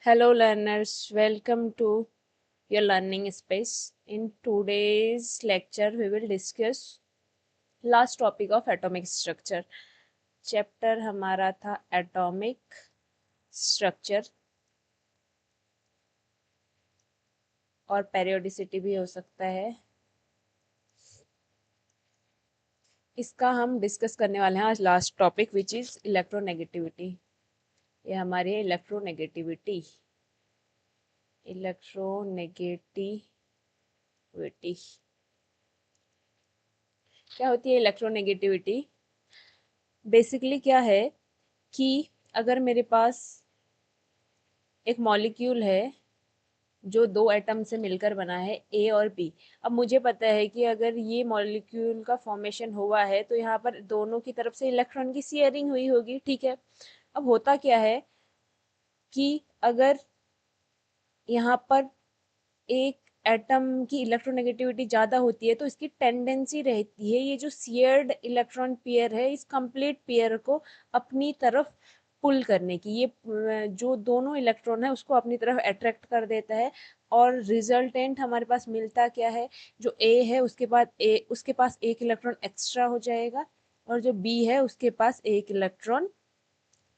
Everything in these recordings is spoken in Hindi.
Hello, learners. Welcome to your learning space. In today's lecture, we will discuss last topic of atomic structure. Chapter हमारा था एटॉमिक स्ट्रक्चर और पेरियोडिसिटी भी हो सकता है। इसका हम डिस्कस करने वाले हैं आज last topic which is electronegativity. ये हमारी है इलेक्ट्रोनेगेटिविटी। क्या होती है इलेक्ट्रोनेगेटिविटी? बेसिकली क्या है कि अगर मेरे पास एक मॉलिक्यूल है जो दो एटम से मिलकर बना है, ए और बी। अब मुझे पता है कि अगर ये मॉलिक्यूल का फॉर्मेशन हुआ है तो यहाँ पर दोनों की तरफ से इलेक्ट्रॉन की शेयरिंग हुई होगी, ठीक है। अब होता क्या है कि अगर यहाँ पर एक एटम की इलेक्ट्रोनेगेटिविटी ज़्यादा होती है तो इसकी टेंडेंसी रहती है ये जो शेयर्ड इलेक्ट्रॉन पेयर है इस कंप्लीट पेयर को अपनी तरफ पुल करने की। ये जो दोनों इलेक्ट्रॉन है उसको अपनी तरफ अट्रैक्ट कर देता है और रिजल्टेंट हमारे पास मिलता क्या है, जो ए है उसके पास एक इलेक्ट्रॉन एक्स्ट्रा हो जाएगा और जो बी है उसके पास एक इलेक्ट्रॉन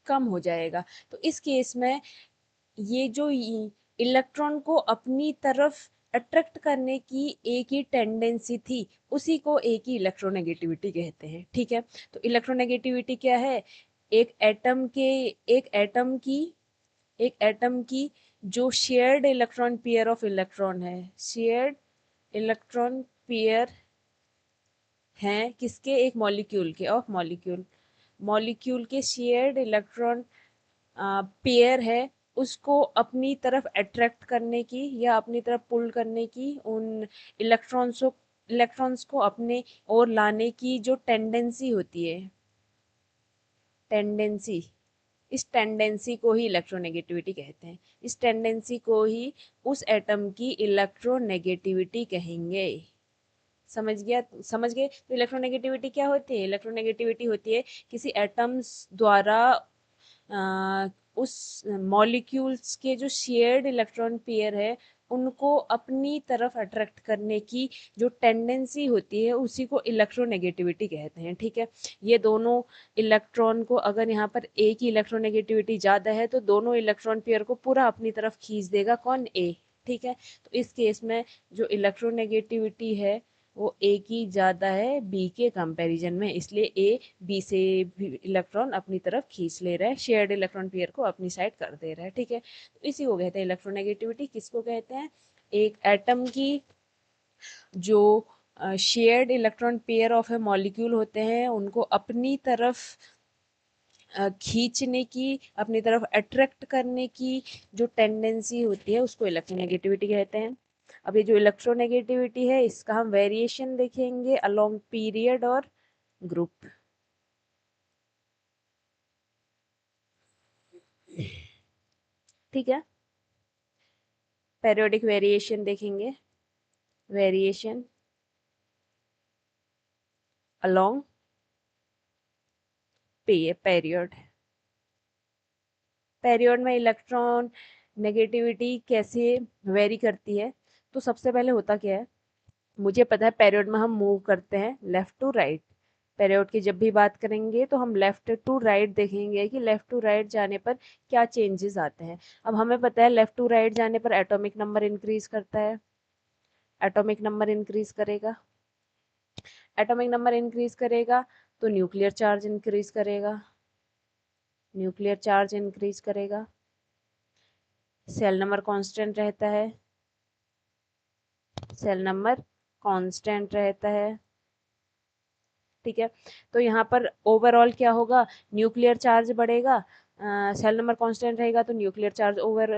कम हो जाएगा। तो इस केस में ये जो इलेक्ट्रॉन को अपनी तरफ अट्रैक्ट करने की एक ही टेंडेंसी थी उसी को एक ही इलेक्ट्रोनेगेटिविटी कहते हैं, ठीक है। तो इलेक्ट्रोनेगेटिविटी क्या है? एक एटम के एक एटम की जो shared electron pair of electron है, शेयर्ड इलेक्ट्रॉन पेयर हैं किसके? एक मॉलिक्यूल के, ऑफ मॉलिक्यूल के शेयर्ड इलेक्ट्रॉन पेयर है उसको अपनी तरफ अट्रैक्ट करने की या अपनी तरफ पुल करने की, उन इलेक्ट्रॉन्स को अपने और लाने की जो टेंडेंसी होती है, टेंडेंसी, इस टेंडेंसी को ही इलेक्ट्रोनेगेटिविटी कहते हैं। इस टेंडेंसी को ही उस एटम की इलेक्ट्रोनेगेटिविटी कहेंगे। समझ गए? तो इलेक्ट्रोनेगेटिविटी क्या होती है? इलेक्ट्रोनेगेटिविटी होती है किसी एटम्स द्वारा उस मॉलिक्यूल्स के जो शेयर्ड इलेक्ट्रॉन पेयर है उनको अपनी तरफ अट्रैक्ट करने की जो टेंडेंसी होती है उसी को इलेक्ट्रोनेगेटिविटी कहते हैं, ठीक है। ये दोनों इलेक्ट्रॉन को अगर यहाँ पर ए की इलेक्ट्रोनेगेटिविटी ज़्यादा है तो दोनों इलेक्ट्रॉन पेयर को पूरा अपनी तरफ खींच देगा, कौन? ए, ठीक है। तो इस केस में जो इलेक्ट्रोनेगेटिविटी है वो ए की ज़्यादा है बी के कंपैरिजन में, इसलिए ए बी से भी इलेक्ट्रॉन अपनी तरफ खींच ले रहा है, शेयर्ड इलेक्ट्रॉन पेयर को अपनी साइड कर दे रहा है, ठीक है। तो इसी को कहते हैं इलेक्ट्रोनेगेटिविटी। किसको कहते हैं? एक एटम की जो shared electron pair of A molecule होते हैं उनको अपनी तरफ खींचने की, अपनी तरफ अट्रैक्ट करने की जो टेंडेंसी होती है उसको इलेक्ट्रोनेगेटिविटी कहते हैं। अब ये जो इलेक्ट्रोनेगेटिविटी है इसका हम वेरिएशन देखेंगे अलोंग पीरियड और ग्रुप। ठीक है, पेरियोडिक वेरिएशन देखेंगे, वेरिएशन अलोंग पीरियड। पीरियड में इलेक्ट्रॉन नेगेटिविटी कैसे वेरी करती है? तो सबसे पहले होता क्या है, मुझे पता है पीरियड में हम मूव करते हैं लेफ्ट टू राइट। पीरियड की जब भी बात करेंगे तो हम लेफ्ट टू राइट देखेंगे कि लेफ्ट टू राइट जाने पर क्या चेंजेस आते हैं। अब हमें पता है लेफ्ट टू राइट जाने पर एटॉमिक नंबर इंक्रीज करता है, एटॉमिक नंबर इंक्रीज करेगा, एटॉमिक नंबर इंक्रीज करेगा तो न्यूक्लियर चार्ज इंक्रीज करेगा, न्यूक्लियर चार्ज इंक्रीज करेगा, सेल नंबर कांस्टेंट रहता है, सेल नंबर कांस्टेंट रहता है, ठीक है। तो यहाँ पर ओवरऑल क्या होगा, न्यूक्लियर चार्ज बढ़ेगा, सेल नंबर कांस्टेंट रहेगा तो न्यूक्लियर चार्ज ओवर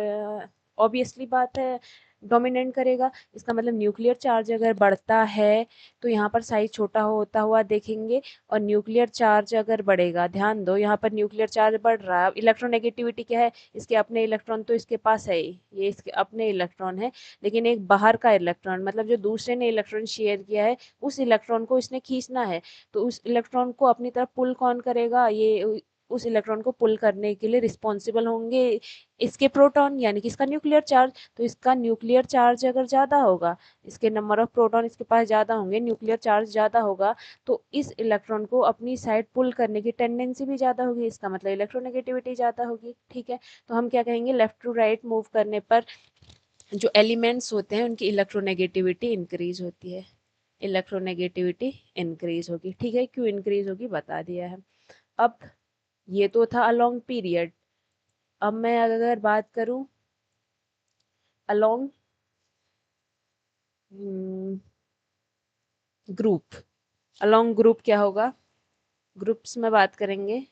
ऑब्वियसली बात है डोमिनेट करेगा। इसका मतलब न्यूक्लियर चार्ज अगर बढ़ता है तो यहाँ पर साइज छोटा होता हुआ देखेंगे और न्यूक्लियर चार्ज अगर बढ़ेगा, ध्यान दो यहाँ पर न्यूक्लियर चार्ज बढ़ रहा है। इलेक्ट्रोनेगेटिविटी क्या है, इसके अपने इलेक्ट्रॉन तो इसके पास है, ये इसके अपने इलेक्ट्रॉन है, लेकिन एक बाहर का इलेक्ट्रॉन मतलब जो दूसरे ने इलेक्ट्रॉन शेयर किया है उस इलेक्ट्रॉन को इसने खींचना है। तो उस इलेक्ट्रॉन को अपनी तरफ पुल कौन करेगा, ये उस इलेक्ट्रॉन को पुल करने के लिए रिस्पॉन्सिबल होंगे इसके प्रोटॉन, यानी कि इसका न्यूक्लियर चार्ज। तो इसका न्यूक्लियर चार्ज अगर ज़्यादा होगा, इसके नंबर ऑफ प्रोटॉन इसके पास ज़्यादा होंगे, न्यूक्लियर चार्ज ज़्यादा होगा, तो इस इलेक्ट्रॉन को अपनी साइड पुल करने की टेंडेंसी भी ज़्यादा होगी, इसका मतलब इलेक्ट्रोनेगेटिविटी ज़्यादा होगी। ठीक है, तो हम क्या कहेंगे, लेफ्ट टू राइट मूव करने पर जो एलिमेंट्स होते हैं उनकी इलेक्ट्रोनेगेटिविटी इंक्रीज होती है, इलेक्ट्रोनेगेटिविटी इंक्रीज होगी। ठीक है, क्यों इंक्रीज होगी बता दिया है। अब ये तो था अलोंग पीरियड। अब मैं अगर बात करूं अलोंग ग्रुप, अलोंग ग्रुप क्या होगा, ग्रुप्स में बात करेंगे।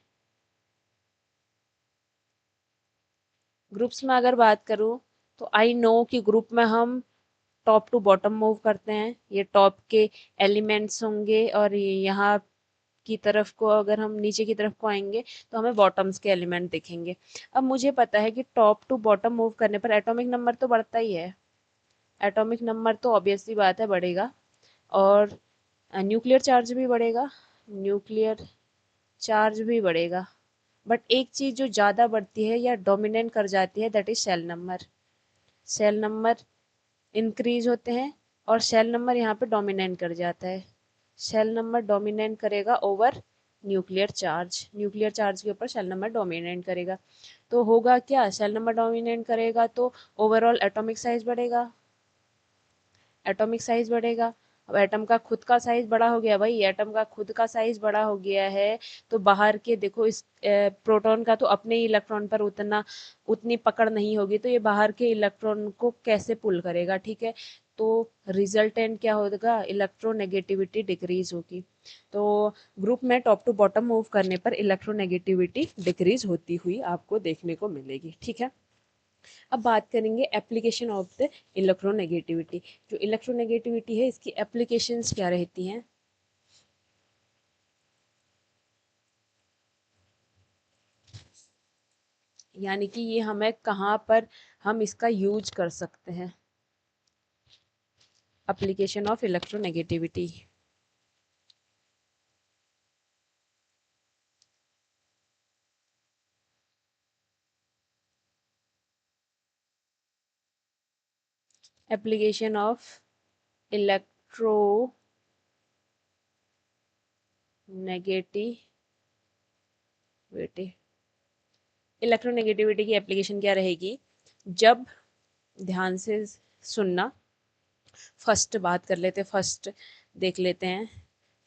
ग्रुप्स में अगर बात करूं तो आई नो कि ग्रुप में हम टॉप टू बॉटम मूव करते हैं, ये टॉप के एलिमेंट्स होंगे और यहाँ की तरफ को अगर हम नीचे की तरफ को आएंगे तो हमें बॉटम्स के एलिमेंट दिखेंगे। अब मुझे पता है कि टॉप टू बॉटम मूव करने पर एटॉमिक नंबर तो बढ़ता ही है, एटॉमिक नंबर तो ऑब्वियसली बात है बढ़ेगा, और न्यूक्लियर चार्ज भी बढ़ेगा, न्यूक्लियर चार्ज भी बढ़ेगा। बट एक चीज़ जो ज़्यादा बढ़ती है या डोमिनेट कर जाती है, that is shell number. Shell number increase होते हैं और शेल नंबर यहाँ पे डोमिनेट कर जाता है, शेल नंबर डोमिनेट करेगा over nuclear charge, nuclear charge के ऊपर शेल नंबर डोमिनेट करेगा। तो होगा क्या, शेल नंबर डोमिनेट करेगा तो ओवरऑल एटॉमिक साइज बढ़ेगा, एटॉमिक साइज बढ़ेगा। अब एटम का खुद का साइज बड़ा हो गया, भाई एटम का खुद का साइज बड़ा हो गया है, तो बाहर के देखो इस प्रोटॉन का तो अपने ही इलेक्ट्रॉन पर उतनी पकड़ नहीं होगी, तो ये बाहर के इलेक्ट्रॉन को कैसे पुल करेगा। ठीक है, तो रिजल्टेंट क्या होगा, इलेक्ट्रोनेगेटिविटी डिक्रीज होगी। तो ग्रुप में टॉप टू बॉटम मूव करने पर इलेक्ट्रोनेगेटिविटी डिक्रीज होती हुई आपको देखने को मिलेगी। ठीक है, अब बात करेंगे एप्लीकेशन ऑफ द इलेक्ट्रोनेगेटिविटी। जो इलेक्ट्रोनेगेटिविटी है इसकी एप्लीकेशंस क्या रहती हैं, यानी कि ये हमें कहाँ पर हम इसका यूज कर सकते हैं, application of electronegativity. Application of electronegativity, electronegativity की एप्लीकेशन क्या रहेगी, जब, ध्यान से सुनना, फर्स्ट बात कर लेते हैं, फर्स्ट देख लेते हैं।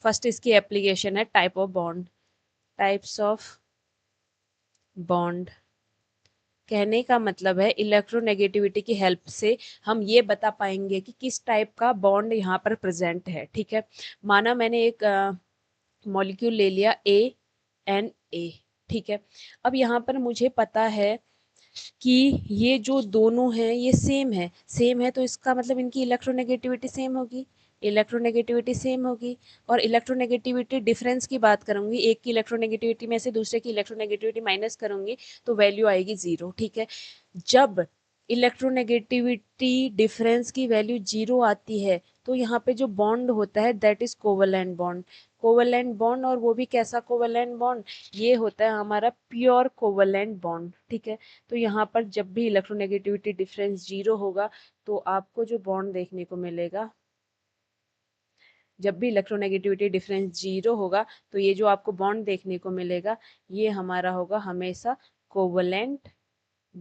फर्स्ट इसकी एप्लीकेशन है type of bond, types of bond. कहने का मतलब है इलेक्ट्रोनेगेटिविटी की हेल्प से हम ये बता पाएंगे कि किस टाइप का बॉन्ड यहाँ पर प्रेजेंट है। ठीक है, माना मैंने एक मॉलिक्यूल ले लिया A, ठीक है, अब यहाँ पर मुझे पता है कि ये जो दोनों हैं ये सेम है, तो इसका मतलब इनकी इलेक्ट्रोनेगेटिविटी सेम होगी, इलेक्ट्रोनेगेटिविटी सेम होगी। और इलेक्ट्रोनेगेटिविटी डिफरेंस की बात करूंगी, एक की इलेक्ट्रोनेगेटिविटी में से दूसरे की इलेक्ट्रोनेगेटिविटी माइनस करूंगी तो वैल्यू आएगी 0। ठीक है, जब इलेक्ट्रोनेगेटिविटी डिफरेंस की वैल्यू 0 आती है तो यहाँ पे जो बॉन्ड होता है that is covalent bond, covalent bond, और वो भी कैसा कोवेलेंट बॉन्ड, ये होता है हमारा प्योर कोवेलेंट बॉन्ड। ठीक है, तो यहाँ पर जब भी इलेक्ट्रोनेगेटिविटी डिफरेंस 0 होगा तो आपको जो बॉन्ड देखने को मिलेगा, जब भी इलेक्ट्रोनेगेटिविटी डिफरेंस 0 होगा तो ये जो आपको बॉन्ड देखने को मिलेगा ये हमारा होगा हमेशा कोवेलेंट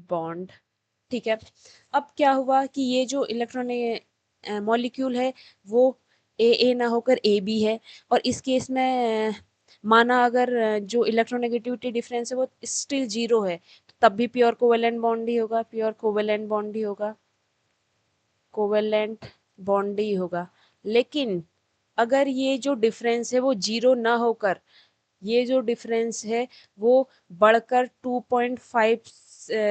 बॉन्ड। ठीक है, अब क्या हुआ कि ये जो इलेक्ट्रॉन मॉलिक्यूल है वो ए ना होकर ए बी है, और इस केस में माना अगर जो इलेक्ट्रोनेगेटिविटी डिफरेंस है वो स्टिल 0 है, तो तब भी प्योर कोवेलेंट बॉन्ड ही होगा, प्योर कोवेलेंट बॉन्ड ही होगा, कोवेलेंट बॉन्ड ही होगा। लेकिन अगर ये जो डिफरेंस है वो 0 ना होकर, ये जो डिफरेंस है वो बढ़कर 2.5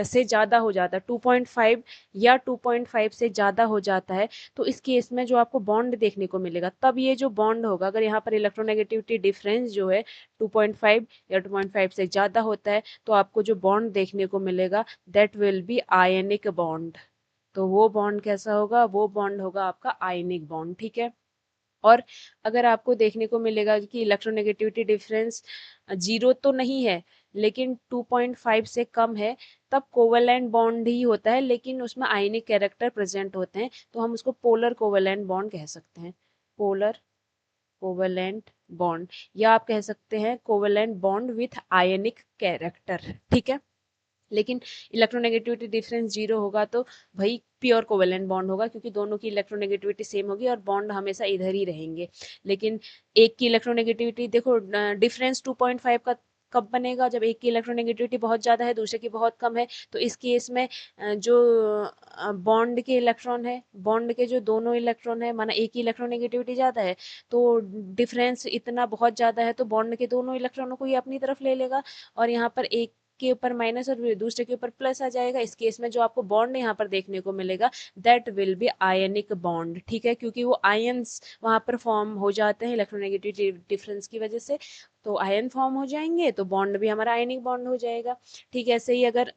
से ज़्यादा हो जाता है, 2.5 या 2.5 से ज़्यादा हो जाता है, तो इस केस में जो आपको बॉन्ड देखने को मिलेगा, तब ये जो बॉन्ड होगा, अगर यहाँ पर इलेक्ट्रोनेगेटिविटी डिफरेंस जो है 2.5 या 2.5 से ज़्यादा होता है तो आपको जो बॉन्ड देखने को मिलेगा that will be ionic bond. तो वो बॉन्ड कैसा होगा, वो बॉन्ड होगा आपका आयनिक बॉन्ड। ठीक है, और अगर आपको देखने को मिलेगा कि इलेक्ट्रोनेगेटिविटी डिफरेंस 0 तो नहीं है लेकिन 2.5 से कम है, तब कोवेलेंट बॉन्ड ही होता है, लेकिन उसमें आयनिक कैरेक्टर प्रेजेंट होते हैं, तो हम उसको पोलर कोवेलेंट बॉन्ड कह सकते हैं। पोलर कोवेलेंट बॉन्ड, या आप कह सकते हैं covalent bond with ionic character, ठीक है। लेकिन इलेक्ट्रोनेगेटिविटी डिफरेंस 0 होगा तो भाई प्योर कोवेलेंट बॉन्ड होगा, क्योंकि दोनों की इलेक्ट्रोनेगेटिविटी सेम होगी और बॉन्ड हमेशा इधर ही रहेंगे। लेकिन एक की इलेक्ट्रोनेगेटिविटी देखो, डिफरेंस 2.5 का कब बनेगा, जब एक की इलेक्ट्रोनेगेटिविटी बहुत ज़्यादा है, दूसरे की बहुत कम है। तो इस केस में जो बॉन्ड के इलेक्ट्रॉन है, बॉन्ड के जो दोनों इलेक्ट्रॉन है, माना एक की इलेक्ट्रोनेगेटिविटी ज़्यादा है, तो डिफरेंस इतना बहुत ज़्यादा है तो बॉन्ड के दोनों इलेक्ट्रॉनों को ही अपनी तरफ ले लेगा, और यहाँ पर एक के ऊपर माइनस और दूसरे के ऊपर प्लस आ जाएगा। इस केस में जो आपको बॉन्ड यहाँ पर देखने को मिलेगा that will be ionic bond, ठीक है, क्योंकि वो आयंस वहां पर फॉर्म हो जाते हैं इलेक्ट्रोनेगेटिविटी डिफरेंस की वजह से। तो आयन फॉर्म हो जाएंगे तो बॉन्ड भी हमारा आयनिक बॉन्ड हो जाएगा। ठीक है, ऐसे ही अगर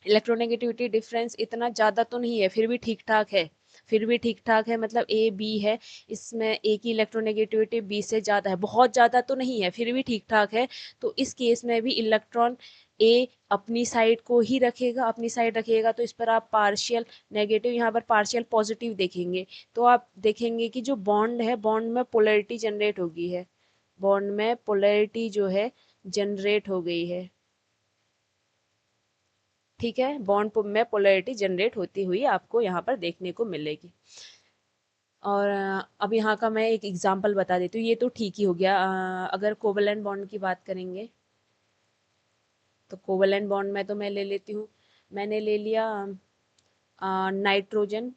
इलेक्ट्रोनेगेटिविटी डिफरेंस इतना ज़्यादा तो नहीं है, फिर भी ठीक ठाक है, फिर भी ठीक ठाक है, मतलब ए बी है, इसमें ए की इलेक्ट्रोनेगेटिविटी बी से ज़्यादा है, बहुत ज़्यादा तो नहीं है, फिर भी ठीक ठाक है, तो इस केस में भी इलेक्ट्रॉन ए अपनी साइड को ही रखेगा, अपनी साइड रखेगा, तो इस पर आप पार्शियल नेगेटिव, यहाँ पर पार्शियल पॉजिटिव देखेंगे, तो आप देखेंगे कि जो बॉन्ड है, बॉन्ड में पोलैरिटी जनरेट होगी है, बॉन्ड में पोलैरिटी जो है जनरेट हो गई है, ठीक है, बॉन्ड में पोलैरिटी जनरेट होती हुई आपको यहाँ पर देखने को मिलेगी। और अब यहाँ का मैं एक एग्जांपल बता देती हूँ, ये तो ठीक ही हो गया। अगर कोवलेंट बॉन्ड की बात करेंगे तो कोवलेंट बॉन्ड में तो मैं ले लेती हूँ, मैंने ले लिया नाइट्रोजन,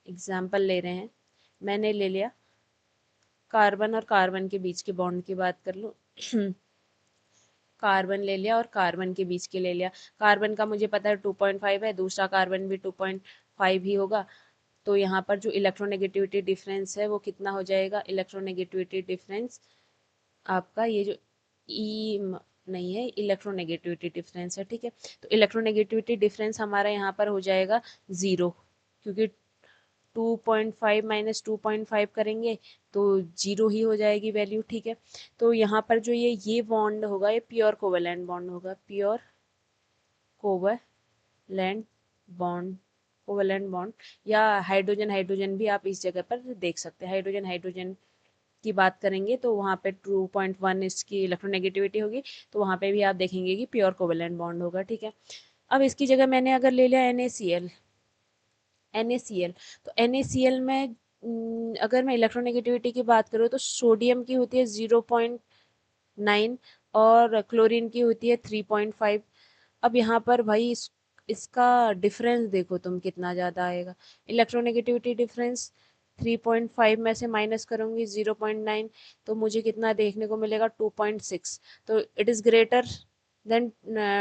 एग्जाम्पल ले रहे हैं, मैंने ले लिया कार्बन और कार्बन के बीच के बॉन्ड की बात कर लूँ कार्बन ले लिया और कार्बन के बीच के ले लिया, कार्बन का मुझे पता है 2.5 है, दूसरा कार्बन भी 2.5 ही होगा, तो यहाँ पर जो इलेक्ट्रोनेगेटिविटी डिफरेंस है वो कितना हो जाएगा, इलेक्ट्रोनेगेटिविटी डिफरेंस आपका ये जो ई नहीं है, इलेक्ट्रोनेगेटिविटी डिफरेंस है, ठीक है, तो इलेक्ट्रोनेगेटिविटी डिफरेंस हमारा यहाँ पर हो जाएगा 0, क्योंकि 2.5 माइनस 2.5 करेंगे तो 0 ही हो जाएगी वैल्यू, ठीक है। तो यहाँ पर जो ये बॉन्ड होगा ये प्योर कोवेलेंट बॉन्ड होगा, pure covalent bond, covalent bond, या हाइड्रोजन हाइड्रोजन भी आप इस जगह पर देख सकते हैं, हाइड्रोजन हाइड्रोजन की बात करेंगे तो वहाँ पे 2.1 इसकी इलेक्ट्रोनेगेटिविटी होगी, तो वहाँ पे भी आप देखेंगे कि प्योर कोवेलेंट बॉन्ड होगा, ठीक है। अब इसकी जगह मैंने अगर ले लिया NaCl, NaCl, तो NaCl में अगर मैं इलेक्ट्रोनेगेटिविटी की बात करूँ तो सोडियम की होती है 0.9 और क्लोरीन की होती है 3.5। अब यहाँ पर भाई इसका डिफरेंस देखो तुम कितना ज़्यादा आएगा, इलेक्ट्रोनेगेटिविटी डिफरेंस 3.5 में से माइनस करूँगी 0.9, तो मुझे कितना देखने को मिलेगा 2.6, तो इट इज़ ग्रेटर देन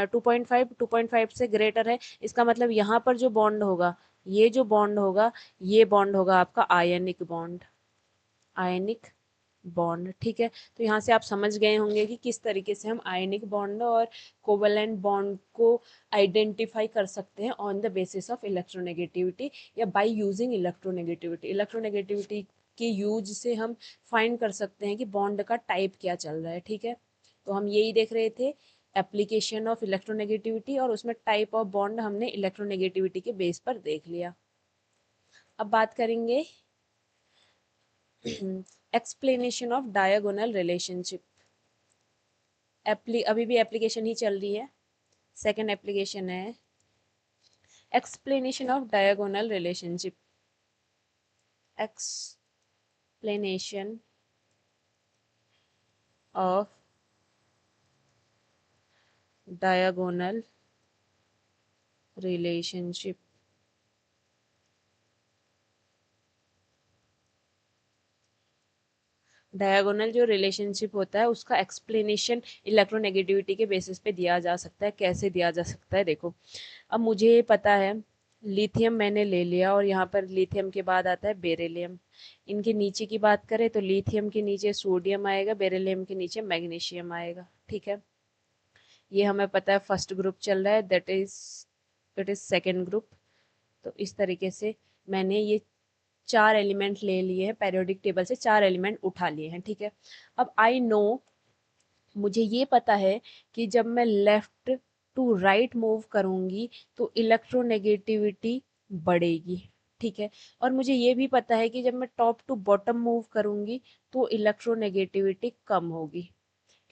2.5, 2.5 से ग्रेटर है, इसका मतलब यहाँ पर जो बॉन्ड होगा, ये जो बॉन्ड होगा, ये बॉन्ड होगा आपका आयनिक बॉन्ड, आयनिक बॉन्ड, ठीक है। तो यहाँ से आप समझ गए होंगे कि किस तरीके से हम आयनिक बॉन्ड और कोवेलेंट बॉन्ड को आइडेंटिफाई कर सकते हैं on the basis of electronegativity, या बाय यूजिंग इलेक्ट्रोनेगेटिविटी, इलेक्ट्रोनेगेटिविटी के यूज से हम फाइंड कर सकते हैं कि बॉन्ड का टाइप क्या चल रहा है, ठीक है। तो हम यही देख रहे थे, एप्लीकेशन ऑफ इलेक्ट्रोनेगेटिविटी, और उसमें टाइप ऑफ बॉन्ड हमने इलेक्ट्रोनेगेटिविटी के बेस पर देख लिया। अब बात करेंगे एक्सप्लेनेशन ऑफ डायगोनल रिलेशनशिप, अभी भी एप्लीकेशन ही चल रही है, सेकंड एप्लीकेशन है explanation of diagonal relationship, explanation of diagonal relationship, diagonal जो रिलेशनशिप होता है उसका एक्सप्लेनेशन इलेक्ट्रोनेगेटिविटी के बेसिस पे दिया जा सकता है, कैसे दिया जा सकता है देखो। अब मुझे पता है लिथियम मैंने ले लिया, और यहाँ पर लिथियम के बाद आता है बेरिलियम, इनके नीचे की बात करें तो लिथियम के नीचे सोडियम आएगा, बेरिलियम के नीचे मैग्नीशियम आएगा, ठीक है। ये हमें पता है फर्स्ट ग्रुप चल रहा है, इट इज सेकेंड ग्रुप, तो इस तरीके से मैंने ये 4 एलिमेंट ले लिए हैं, पेरियोडिक टेबल से 4 एलिमेंट उठा लिए हैं, ठीक है। अब आई नो, मुझे ये पता है कि जब मैं लेफ्ट टू राइट मूव करूंगी तो इलेक्ट्रोनेगेटिविटी बढ़ेगी, ठीक है। और मुझे ये भी पता है कि जब मैं टॉप टू बॉटम मूव करूंगी तो इलेक्ट्रोनेगेटिविटी कम होगी,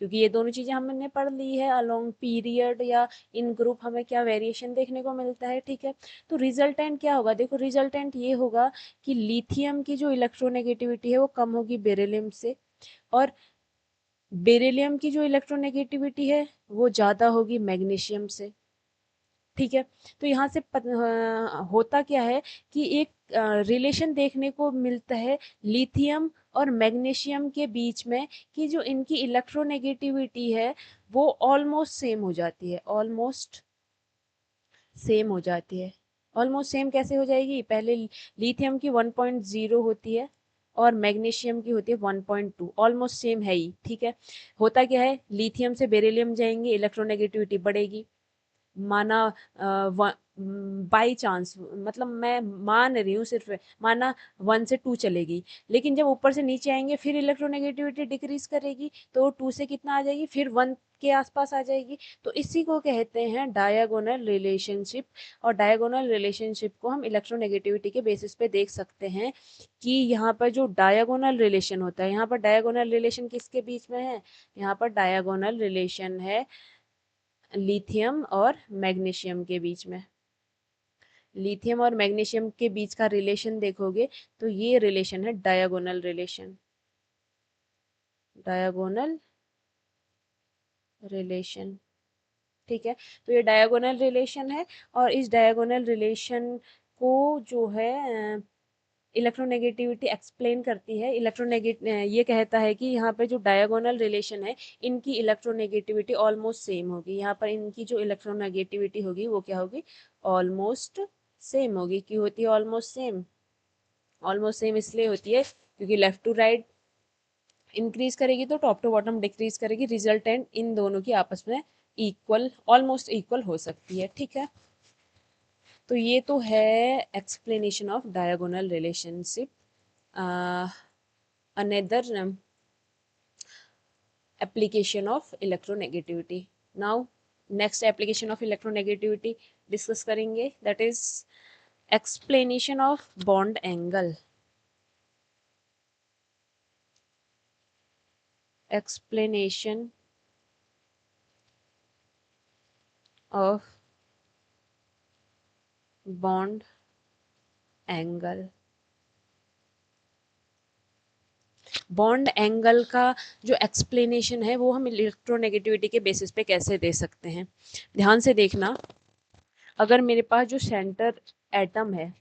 क्योंकि ये दोनों चीजें हमने पढ़ ली है अलोंग पीरियड या इन ग्रुप हमें क्या वेरिएशन देखने को मिलता है, ठीक है। तो रिजल्टेंट क्या होगा, देखो रिजल्टेंट ये होगा कि लिथियम की जो इलेक्ट्रोनेगेटिविटी है वो कम होगी बेरिलियम से, और बेरिलियम की जो इलेक्ट्रोनेगेटिविटी है वो ज़्यादा होगी मैग्नीशियम से, ठीक है। तो यहाँ से होता क्या है कि एक रिलेशन देखने को मिलता है लिथियम और मैग्नीशियम के बीच में, कि जो इनकी इलेक्ट्रोनेगेटिविटी है वो ऑलमोस्ट सेम हो जाती है, ऑलमोस्ट सेम हो जाती है। ऑलमोस्ट सेम कैसे हो जाएगी, पहले लिथियम की 1.0 होती है और मैग्नीशियम की होती है 1.2, ऑलमोस्ट सेम है ही, ठीक है। होता क्या है, लिथियम से बेरिलियम जाएंगे, इलेक्ट्रोनेगेटिविटी बढ़ेगी, माना बाई चांस, मतलब मैं मान रही हूँ सिर्फ, माना 1 से 2 चलेगी, लेकिन जब ऊपर से नीचे आएंगे फिर इलेक्ट्रोनेगेटिविटी डिक्रीज करेगी, तो 2 से कितना आ जाएगी, फिर 1 के आसपास आ जाएगी। तो इसी को कहते हैं डायगोनल रिलेशनशिप, और डायगोनल रिलेशनशिप को हम इलेक्ट्रोनेगेटिविटी के बेसिस पे देख सकते हैं कि यहाँ पर जो डायगोनल रिलेशन होता है, यहाँ पर डायगोनल रिलेशन किसके बीच में है, यहाँ पर डायगोनल रिलेशन है लिथियम और मैग्नीशियम के बीच में। लिथियम और मैग्नीशियम के बीच का रिलेशन देखोगे तो ये रिलेशन है डायगोनल रिलेशन, डायगोनल रिलेशन, ठीक है। तो ये डायगोनल रिलेशन है, और इस डायगोनल रिलेशन को जो है इलेक्ट्रोनेगेटिविटी एक्सप्लेन करती है। इलेक्ट्रोनेगेट ये कहता है कि यहाँ पे जो डायगोनल रिलेशन है इनकी इलेक्ट्रोनेगेटिविटी ऑलमोस्ट सेम होगी, यहाँ पर इनकी जो इलेक्ट्रोनेगेटिविटी होगी वो क्या होगी, ऑलमोस्ट सेम होगी। क्यों होती है ऑलमोस्ट सेम, ऑलमोस्ट सेम इसलिए होती है क्योंकि लेफ्ट टू राइट इंक्रीज करेगी तो टॉप टू बॉटम डिक्रीज करेगी, रिजल्टेंट इन दोनों की आपस में इक्वल, ऑलमोस्ट इक्वल हो सकती है, ठीक है। तो ये तो है explanation of diagonal relationship. another application of electronegativity. Now next application of electronegativity discuss करेंगे, that is explanation of bond angle, explanation of bond angle। Bond angle का जो एक्सप्लेनेशन है वो हम इलेक्ट्रोनेगेटिविटी के बेसिस पे कैसे दे सकते हैं, ध्यान से देखना। अगर मेरे पास जो सेंटर एटम है,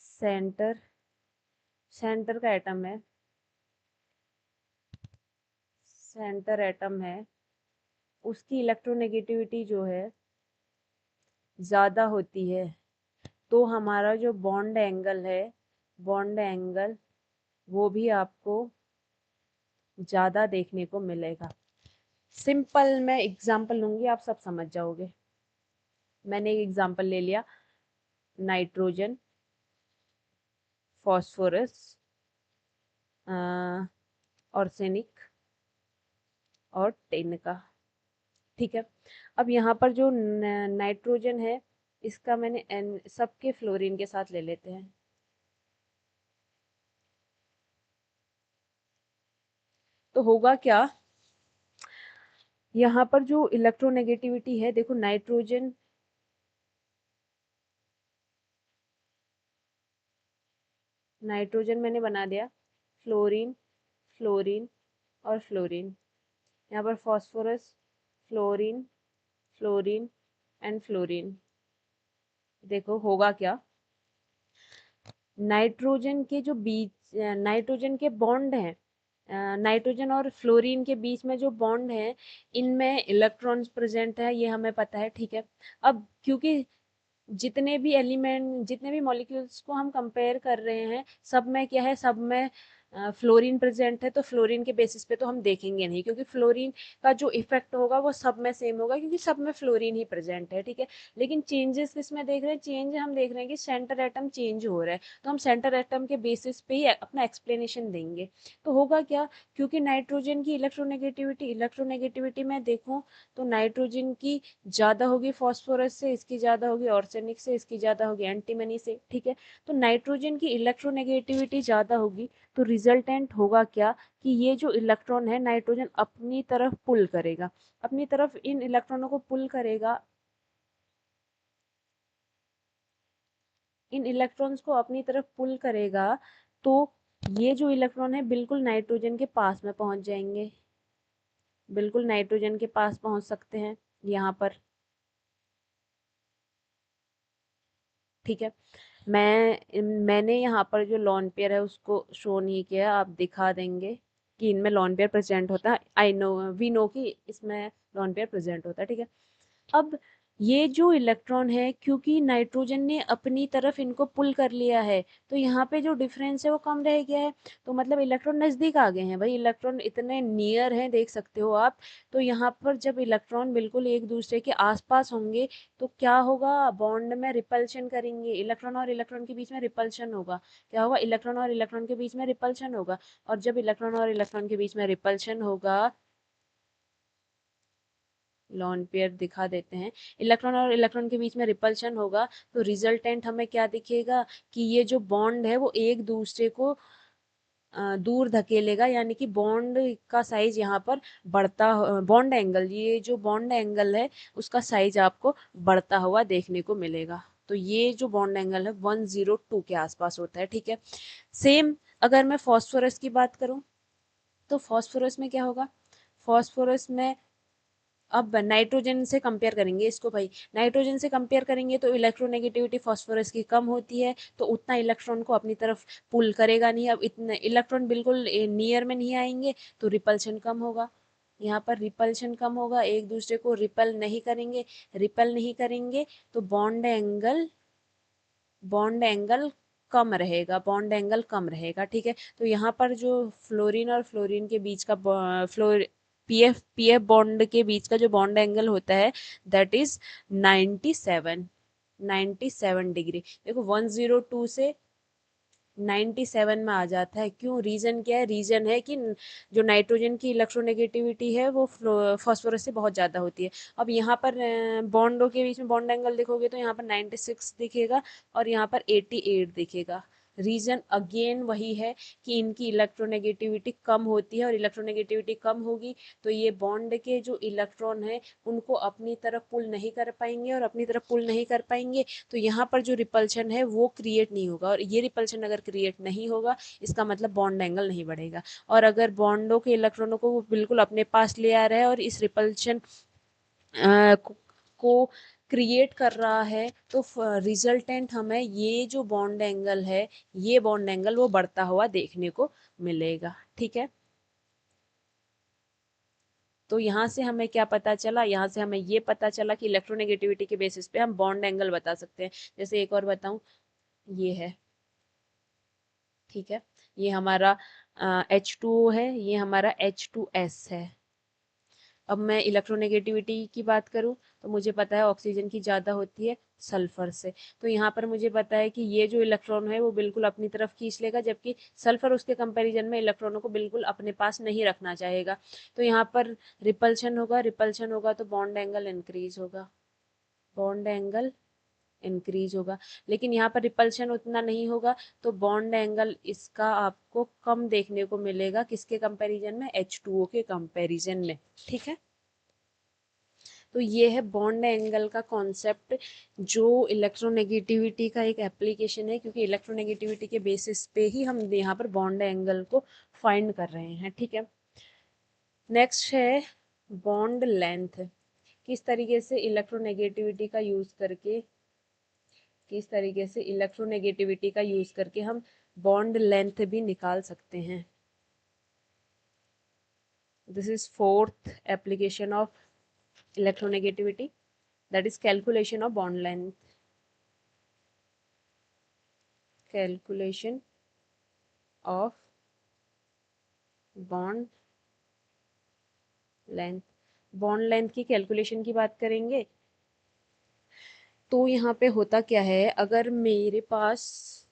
सेंटर सेंटर का एटम है, सेंटर एटम है, उसकी इलेक्ट्रोनेगेटिविटी जो है ज़्यादा होती है, तो हमारा जो बॉन्ड एंगल है, बॉन्ड एंगल वो भी आपको ज़्यादा देखने को मिलेगा। सिंपल मैं एग्जांपल लूँगी, आप सब समझ जाओगे। मैंने एक एग्जांपल ले लिया, नाइट्रोजन, फॉस्फोरस, ऑर्सेनिक और टिन का, ठीक है। अब यहाँ पर जो नाइट्रोजन है इसका मैंने सबके फ्लोरीन के साथ ले लेते हैं, तो होगा क्या, यहाँ पर जो इलेक्ट्रोनेगेटिविटी है, देखो नाइट्रोजन, नाइट्रोजन मैंने बना दिया, फ्लोरीन, फ्लोरीन और फ्लोरीन, यहाँ पर phosphorus, fluorine, fluorine and fluorine. देखो होगा क्या, नाइट्रोजन के जो बीच नाइट्रोजन के बॉन्ड हैं, नाइट्रोजन और फ्लोरीन के बीच में जो बॉन्ड है इनमें इलेक्ट्रॉन्स प्रेजेंट है, ये हमें पता है, ठीक है। अब क्योंकि जितने भी एलिमेंट, जितने भी मॉलिक्यूल्स को हम कंपेयर कर रहे हैं सब में क्या है, सब में फ्लोरीन प्रेजेंट है तो फ्लोरीन के बेसिस पे तो हम देखेंगे नहीं, क्योंकि फ्लोरीन का जो इफेक्ट होगा वो सब में सेम होगा, क्योंकि सब में फ्लोरीन ही प्रेजेंट है, ठीक है। लेकिन चेंजेस किसमें देख रहे हैं? चेंज हम देख रहे हैं कि सेंटर एटम चेंज हो रहा है, तो हम सेंटर एटम के बेसिस पे ही अपना एक्सप्लेनेशन देंगे। तो होगा क्या, क्योंकि नाइट्रोजन की इलेक्ट्रोनेगेटिविटी में देखूं तो नाइट्रोजन की ज़्यादा होगी फॉस्फोरस से, इसकी ज़्यादा होगी ऑर्सेनिक से, इसकी ज़्यादा होगी एंटीमनी से, ठीक है। तो नाइट्रोजन की इलेक्ट्रोनेगेटिविटी ज़्यादा होगी, तो रिजल्टेंट होगा क्या कि ये जो इलेक्ट्रॉन है नाइट्रोजन अपनी तरफ पुल करेगा, अपनी तरफ इन इलेक्ट्रॉनों को पुल करेगा, इन इलेक्ट्रॉन्स को अपनी तरफ पुल करेगा, तो ये जो इलेक्ट्रॉन है बिल्कुल नाइट्रोजन के पास में पहुंच जाएंगे, बिल्कुल नाइट्रोजन के पास पहुंच सकते हैं यहाँ पर, ठीक है। मैंने यहाँ पर जो लॉन पेयर है उसको शो नहीं किया, आप दिखा देंगे कि इनमें लॉन पेयर प्रेजेंट होता है, आई नो वी नो कि इसमें लॉन पेयर प्रेजेंट होता है, ठीक है। अब ये जो इलेक्ट्रॉन है, क्योंकि नाइट्रोजन ने अपनी तरफ इनको पुल कर लिया है, तो यहाँ पे जो डिफरेंस है वो कम रह गया है, तो मतलब इलेक्ट्रॉन नज़दीक आ गए हैं भाई, इलेक्ट्रॉन इतने नियर हैं, देख सकते हो आप। तो यहाँ पर जब इलेक्ट्रॉन बिल्कुल एक दूसरे के आसपास होंगे तो क्या होगा, बॉन्ड में रिपल्शन करेंगे, इलेक्ट्रॉन और इलेक्ट्रॉन के बीच में रिपल्शन होगा। क्या होगा, इलेक्ट्रॉन और इलेक्ट्रॉन के बीच में रिपल्शन होगा, और जब इलेक्ट्रॉन और इलेक्ट्रॉन के बीच में रिपल्शन होगा, लॉन पेयर दिखा देते हैं, इलेक्ट्रॉन और इलेक्ट्रॉन के बीच में रिपल्शन होगा, तो रिजल्टेंट हमें क्या दिखेगा कि ये जो बॉन्ड है वो एक दूसरे को दूर धकेलेगा, यानी कि बॉन्ड का साइज यहाँ पर बढ़ता, बॉन्ड एंगल, ये जो बॉन्ड एंगल है उसका साइज आपको बढ़ता हुआ देखने को मिलेगा। तो ये जो बॉन्ड एंगल है 102 के आसपास होता है, ठीक है। सेम अगर मैं फॉस्फोरस की बात करूं, तो फॉस्फोरस में क्या होगा, फॉस्फोरस में अब नाइट्रोजन से कंपेयर करेंगे इसको भाई, नाइट्रोजन से कंपेयर करेंगे तो इलेक्ट्रोनेगेटिविटी फॉस्फोरस की कम होती है, तो उतना इलेक्ट्रॉन को अपनी तरफ पुल करेगा नहीं, अब इतने इलेक्ट्रॉन बिल्कुल नियर में नहीं आएंगे, तो रिपल्शन कम होगा, यहाँ पर रिपल्शन कम होगा, एक दूसरे को रिपल नहीं करेंगे, तो बॉन्ड एंगल कम रहेगा, बॉन्ड एंगल कम रहेगा, ठीक है। तो यहाँ पर जो फ्लोरीन और फ्लोरीन के बीच का फ्लोर पीएफ बॉन्ड के बीच का जो बॉन्ड एंगल होता है, दैट इज 97 डिग्री। देखो 102 से 97 में आ जाता है, क्यों, रीजन क्या है, रीजन है कि जो नाइट्रोजन की इलेक्ट्रोनेगेटिविटी है वो फॉस्फोरस से बहुत ज़्यादा होती है। अब यहाँ पर बॉन्डों के बीच में बॉन्ड एंगल देखोगे तो यहाँ पर 96 दिखेगा और यहाँ पर 88 दिखेगा। रीजन अगेन वही है कि इनकी इलेक्ट्रोनेगेटिविटी कम होती है, और इलेक्ट्रोनेगेटिविटी कम होगी तो ये बॉन्ड के जो इलेक्ट्रॉन है उनको अपनी तरफ पुल नहीं कर पाएंगे, और अपनी तरफ पुल नहीं कर पाएंगे तो यहाँ पर जो रिपल्शन है वो क्रिएट नहीं होगा, और ये रिपल्शन अगर क्रिएट नहीं होगा इसका मतलब बॉन्ड एंगल नहीं बढ़ेगा। और अगर बॉन्डों के इलेक्ट्रॉनों को वो बिल्कुल अपने पास ले आ रहा है और इस रिपल्शन को क्रिएट कर रहा है, तो रिजल्टेंट हमें ये जो बॉन्ड एंगल है, ये बॉन्ड एंगल वो बढ़ता हुआ देखने को मिलेगा, ठीक है। तो यहाँ से हमें क्या पता चला, यहाँ से हमें ये पता चला कि इलेक्ट्रोनेगेटिविटी के बेसिस पे हम बॉन्ड एंगल बता सकते हैं। जैसे एक और बताऊं, ये है, ठीक है, ये हमारा H2O है, ये हमारा H2S है। अब मैं इलेक्ट्रोनेगेटिविटी की बात करूं तो मुझे पता है ऑक्सीजन की ज़्यादा होती है सल्फर से, तो यहाँ पर मुझे पता है कि ये जो इलेक्ट्रॉन है वो बिल्कुल अपनी तरफ खींच लेगा, जबकि सल्फर उसके कंपैरिजन में इलेक्ट्रॉनों को बिल्कुल अपने पास नहीं रखना चाहेगा, तो यहाँ पर रिपल्शन होगा तो बॉन्ड एंगल इंक्रीज होगा, बॉन्ड एंगल इंक्रीज होगा। लेकिन यहाँ पर रिपल्शन उतना नहीं होगा, तो बॉन्ड एंगल इसका आपको कम देखने को मिलेगा, किसके कंपैरिजन में, H2O के कंपैरिजन में, ठीक है। तो ये है बॉन्ड एंगल का कॉन्सेप्ट, जो इलेक्ट्रोनेगेटिविटी का एक एप्लीकेशन है, क्योंकि इलेक्ट्रोनेगेटिविटी के बेसिस पे ही हम यहाँ पर बॉन्ड एंगल को फाइंड कर रहे हैं, ठीक है। नेक्स्ट है बॉन्ड लेंथ, किस तरीके से इलेक्ट्रोनेगेटिविटी का यूज करके, किस तरीके से इलेक्ट्रोनेगेटिविटी का यूज करके हम बॉन्ड लेंथ भी निकाल सकते हैं। This is fourth application of electronegativity, that is calculation of bond length, calculation of bond length, bond length की कैलकुलेशन की बात करेंगे तो यहाँ पे होता क्या है, अगर मेरे पास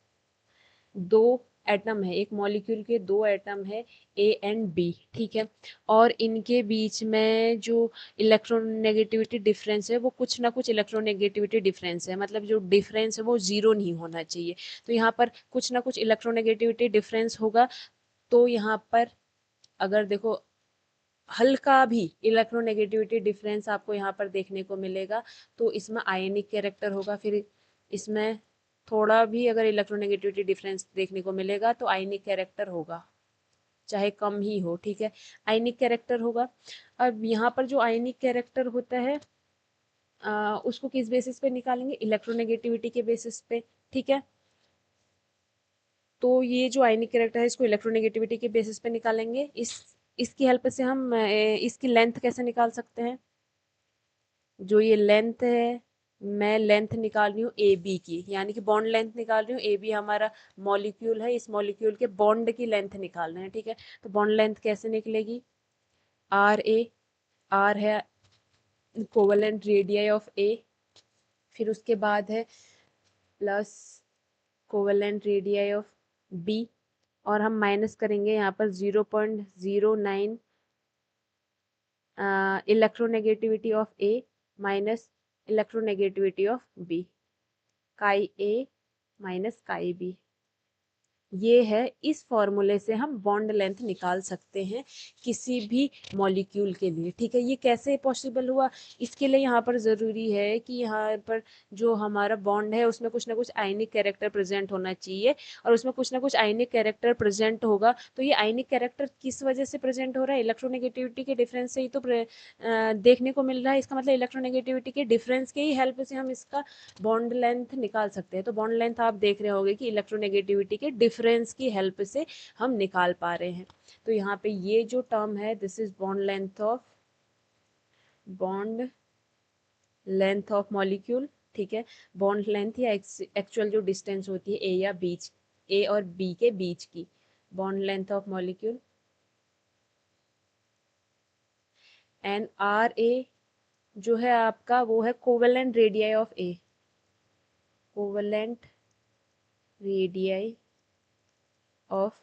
दो एटम है, एक मॉलिक्यूल के दो एटम है ए एंड बी, ठीक है, और इनके बीच में जो इलेक्ट्रोनेगेटिविटी डिफरेंस है वो कुछ ना कुछ इलेक्ट्रोनेगेटिविटी डिफरेंस है, मतलब जो डिफरेंस है वो जीरो नहीं होना चाहिए। तो यहाँ पर कुछ ना कुछ इलेक्ट्रोनेगेटिविटी डिफरेंस होगा। तो यहाँ पर अगर देखो हल्का भी इलेक्ट्रोनेगेटिविटी डिफरेंस आपको यहाँ पर देखने को मिलेगा तो इसमें आयनिक कैरेक्टर होगा। फिर इसमें थोड़ा भी अगर इलेक्ट्रोनेगेटिविटी डिफरेंस देखने को मिलेगा तो आयनिक कैरेक्टर होगा, चाहे कम ही हो, ठीक है, आयनिक कैरेक्टर होगा। अब यहाँ पर जो आयनिक कैरेक्टर होता है उसको किस बेसिस पे निकालेंगे, इलेक्ट्रोनेगेटिविटी के बेसिस पे, ठीक है। तो ये जो आयनिक कैरेक्टर है इसको इलेक्ट्रोनेगेटिविटी के बेसिस पे निकालेंगे। इसकी हेल्प से हम इसकी लेंथ कैसे निकाल सकते हैं, जो ये लेंथ है, मैं लेंथ निकाल रही हूँ ए बी की, यानी कि बॉन्ड लेंथ निकाल रही हूँ। ए बी हमारा मॉलिक्यूल है, इस मॉलिक्यूल के बॉन्ड की लेंथ निकाल रहे हैं, ठीक है। तो बॉन्ड लेंथ कैसे निकलेगी, आर ए, आर है कोवलेंट रेडियाई ऑफ ए, फिर उसके बाद है plus covalent radii of B, और हम माइनस करेंगे यहाँ पर 0.09 electronegativity of A minus electronegativity of B, chi A minus काई बी। ये है, इस फॉर्मूले से हम बॉन्ड लेंथ निकाल सकते हैं किसी भी मॉलिक्यूल के लिए, ठीक है। ये कैसे पॉसिबल हुआ, इसके लिए यहाँ पर ज़रूरी है कि यहाँ पर जो हमारा बॉन्ड है उसमें कुछ ना कुछ आयनिक कैरेक्टर प्रेजेंट होना चाहिए, और उसमें कुछ ना कुछ आयनिक कैरेक्टर प्रेजेंट होगा। तो ये आयनिक कैरेक्टर किस वजह से प्रेजेंट हो रहा है, इलेक्ट्रोनेगेटिविटी के डिफरेंस से ही तो देखने को मिल रहा है। इसका मतलब इलेक्ट्रोनेगेटिविटी के डिफरेंस के ही हेल्प से हम इसका बॉन्ड लेंथ निकाल सकते हैं। तो बॉन्ड लेंथ आप देख रहे होंगे कि इलेक्ट्रोनेगेटिविटी के डिफरेंस की हेल्प से हम निकाल पा रहे हैं। तो यहाँ पे ये जो टर्म है this is bond length of molecule, ठीक है। बॉन्ड लेंथ या एक्चुअल जो डिस्टेंस होती है ए और बी के बीच की, bond length of molecule. And R A जो है आपका वो है covalent radii of A, covalent radii of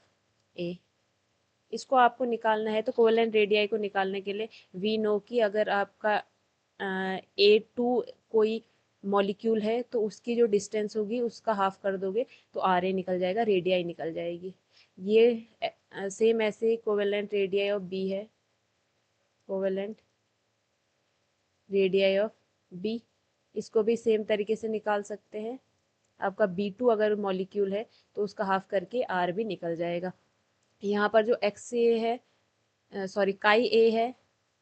A. इसको आपको निकालना है, तो कोवेलेंट रेडियाई को निकालने के लिए वी नो कि अगर आपका A2 कोई मॉलिक्यूल है तो उसकी जो डिस्टेंस होगी उसका हाफ कर दोगे तो आर ए निकल जाएगा, रेडियाई निकल जाएगी। ये सेम ऐसे ही कोवेलेंट रेडियाई ऑफ बी है, कोवेलेंट रेडियाई ऑफ बी, इसको भी सेम तरीके से निकाल सकते हैं। आपका B2 अगर मॉलिक्यूल है तो उसका हाफ करके आर भी निकल जाएगा। यहाँ पर जो एक्स ए है, सॉरी काई ए है,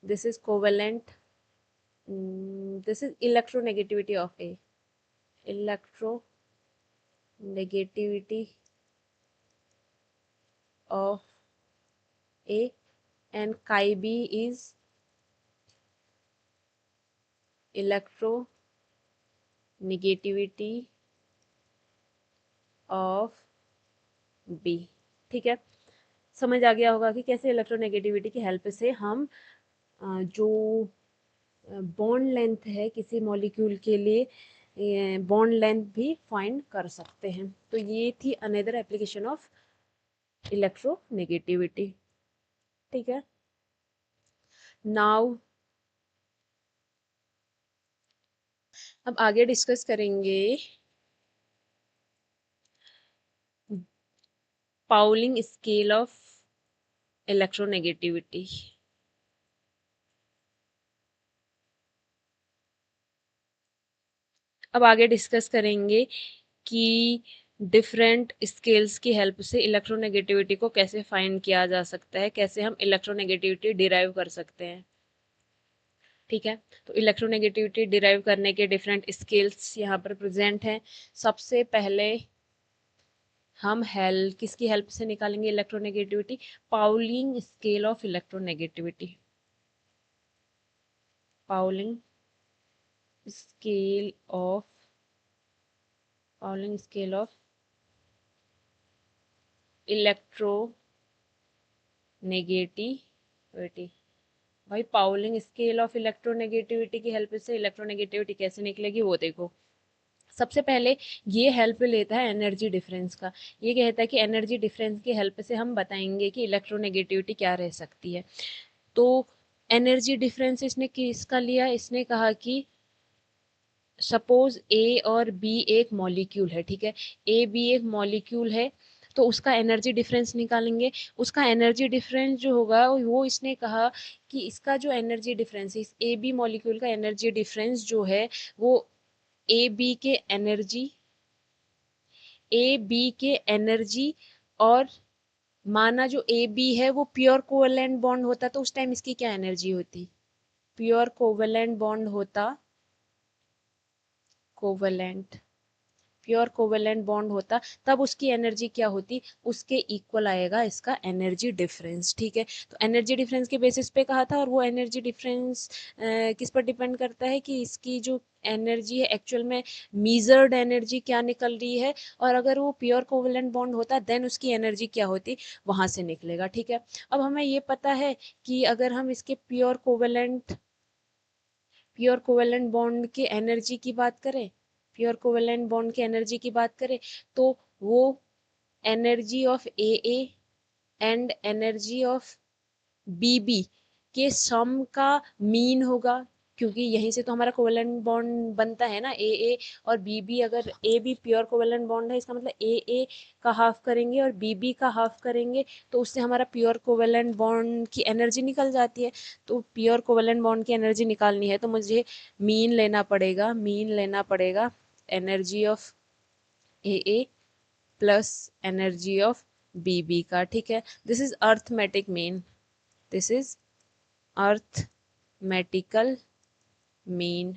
this is covalent, this is electronegativity of A, electronegativity of A, and chi B is electronegativity of B, ठीक है। समझ आ गया होगा कि कैसे इलेक्ट्रोनेगेटिविटी की हेल्प से हम जो बॉन्ड लेंथ है किसी मॉलिक्यूल के लिए बॉन्ड लेंथ भी फाइंड कर सकते हैं। तो ये थी अनदर एप्लीकेशन ऑफ इलेक्ट्रोनेगेटिविटी, ठीक है। नाउ अब आगे डिस्कस करेंगे पाउलिंग स्केल ऑफ इलेक्ट्रोनेगेटिविटी। अब आगे डिस्कस करेंगे कि डिफरेंट स्केल्स की हेल्प से इलेक्ट्रोनेगेटिविटी को कैसे फाइंड किया जा सकता है, कैसे हम इलेक्ट्रोनेगेटिविटी डिराइव कर सकते हैं, ठीक है। तो इलेक्ट्रोनेगेटिविटी डिराइव करने के डिफरेंट स्केल्स यहाँ पर प्रेजेंट हैं। सबसे पहले हम किसकी हेल्प से निकालेंगे electronegativity, Pauling scale of electronegativity, Pauling scale of Pauling scale of electronegativity negativity. भाई पाउलिंग स्केल ऑफ इलेक्ट्रोनेगेटिविटी की हेल्प से इलेक्ट्रोनेगेटिविटी कैसे निकलेगी वो देखो। सबसे पहले ये हेल्प लेता है एनर्जी डिफरेंस का। ये कहता है कि एनर्जी डिफरेंस की हेल्प से हम बताएंगे कि इलेक्ट्रोनेगेटिविटी क्या रह सकती है। तो एनर्जी डिफरेंस इसने किसका लिया, इसने कहा कि सपोज ए और बी एक मॉलिक्यूल है, ठीक है, ए बी एक मॉलिक्यूल है, तो उसका एनर्जी डिफरेंस निकालेंगे। उसका एनर्जी डिफरेंस जो होगा वो इसने कहा कि इसका जो एनर्जी डिफरेंस है, इस ए बी मॉलिक्यूल का एनर्जी डिफरेंस जो है वो ए बी के एनर्जी, ए बी के एनर्जी, और माना जो ए बी है वो प्योर कोवेलेंट बॉन्ड होता तो उस टाइम इसकी क्या एनर्जी होती, प्योर कोवेलेंट बॉन्ड होता, कोवेलेंट, प्योर कोवेलेंट बॉन्ड होता तब उसकी एनर्जी क्या होती, उसके इक्वल आएगा इसका एनर्जी डिफरेंस, ठीक है। तो एनर्जी डिफरेंस के बेसिस पे कहा था, और वो एनर्जी डिफरेंस किस पर डिपेंड करता है कि इसकी जो एनर्जी है एक्चुअल में मीजर्ड एनर्जी क्या निकल रही है, और अगर वो प्योर कोवेलेंट बॉन्ड होता देन उसकी एनर्जी क्या होती, वहां से निकलेगा, ठीक है। अब हमें ये पता है कि अगर हम इसके प्योर कोवेलेंट बॉन्ड के एनर्जी की बात करें, प्योर कोवेलेंट बॉन्ड की एनर्जी की बात करें, तो वो energy of A and energy of BB के सम का मीन होगा, क्योंकि यहीं से तो हमारा कोवेलेंट बॉन्ड बनता है ना, ए और बीबी। अगर A B pure covalent bond है, इसका मतलब ए का हाफ करेंगे और बीबी का हाफ करेंगे, तो उससे हमारा प्योर कोवेलेंट बॉन्ड की एनर्जी निकल जाती है। तो प्योर कोवेलेंट बॉन्ड की एनर्जी निकालनी है तो मुझे मीन लेना पड़ेगा, मीन लेना पड़ेगा energy of A plus energy of BB का, ठीक है। This is arithmetic mean, this is arithmetical mean.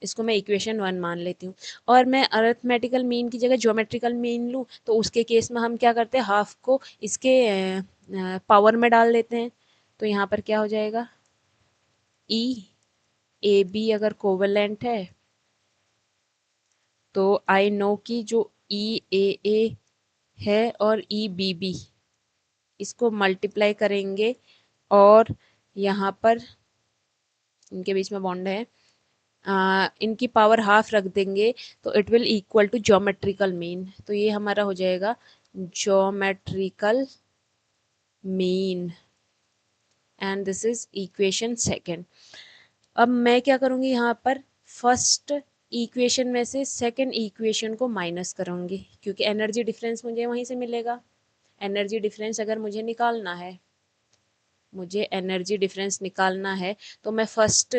इसको मैं इक्वेशन 1 मान लेती हूँ। और मैं अर्थमेटिकल मीन की जगह ज्योमेट्रिकल मीन लूँ तो उसके केस में हम क्या करते हैं, हाफ को इसके पावर में डाल देते हैं। तो यहाँ पर क्या हो जाएगा, ई ए बी अगर कोवेलेंट है तो आई नो कि जो ए है और ई बी बी, इसको मल्टीप्लाई करेंगे और यहाँ पर इनके बीच में बॉन्ड है, इनकी पावर हाफ रख देंगे तो it will equal to geometrical mean. तो ये हमारा हो जाएगा geometrical mean, and this is equation second. अब मैं क्या करूँगी, यहाँ पर फर्स्ट इक्वेशन में से सेकेंड इक्वेशन को माइनस करूँगी, क्योंकि एनर्जी डिफरेंस मुझे वहीं से मिलेगा। एनर्जी डिफरेंस अगर मुझे निकालना है, मुझे एनर्जी डिफरेंस निकालना है, तो मैं फर्स्ट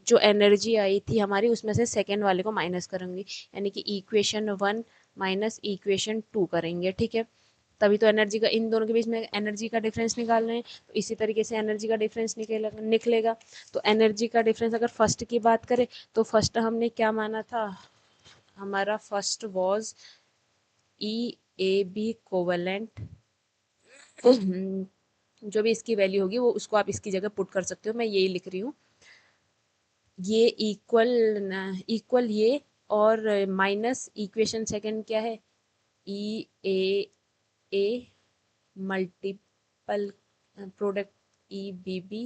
जो एनर्जी आई थी हमारी उसमें से सेकेंड वाले को माइनस करूँगी, यानी कि इक्वेशन 1 माइनस इक्वेशन 2 करेंगे, ठीक है। तभी तो एनर्जी का, इन दोनों के बीच में एनर्जी का डिफरेंस निकाल रहे हैं, तो इसी तरीके से एनर्जी का डिफरेंस निकलेगा। तो एनर्जी का डिफरेंस अगर फर्स्ट की बात करें तो फर्स्ट हमने क्या माना था, हमारा first was E A B covalent. जो भी इसकी वैल्यू होगी वो उसको आप इसकी जगह पुट कर सकते हो, मैं यही लिख रही हूँ। ये इक्वल ये, और माइनस इक्वेशन सेकंड क्या है, E A multiple product E B B